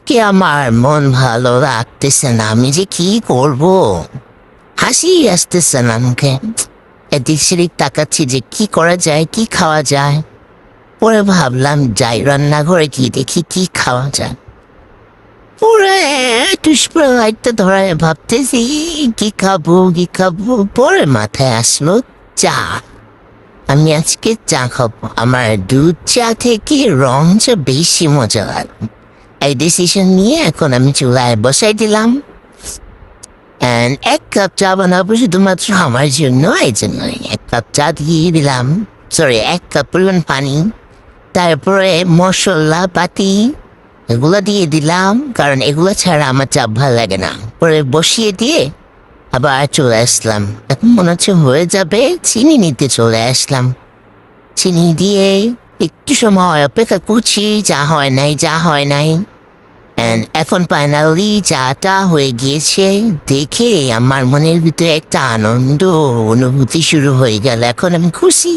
আজকে আমার মন ভালো লাগতেছে না, আমি যে কি করব। হাসি আসতেছে না মুখে। এদিক সেদিক তাকাচ্ছি যে কি করা যায়, কি খাওয়া যায়। পরে ভাবলাম যাই রান্নাঘরে কি দেখি কি খাওয়া যায়। পরে টুসপুরা লাইটটা ধরায় ভাবতেছি কি খাবো। পরে মাথায় আসলো চা। আমি আজকে চা খাবো, আমার দুধ চা থেকে রং চা বেশি মজা লাগে। এই ডিসিশন নিয়ে এখন আমি চুলায় বসাই দিলাম। এক কাপ চা বানাবো শুধুমাত্র আমার জন্য, এই জন্য 1 কাপ চা দিয়ে দিলাম। সরি, 1 কাপ পরিমাণ পানি। তারপরে মশলা পাতি এগুলো দিয়ে দিলাম, কারণ এগুলো ছাড়া আমার চা ভালো লাগে না। পরে বসিয়ে দিয়ে আবার চলে আসলাম। এখন মনে হচ্ছে হয়ে যাবে, চিনি নিতে চলে আসলাম। চিনি দিয়ে একটু সময় অপেক্ষা করছি, যা হয় নাই। এখন ফাইনালি চাটা হয়ে গিয়েছে। দেখে আমার মনের ভিতরে একটা আনন্দ অনুভূতি শুরু হয়ে গেল। এখন আমি খুশি।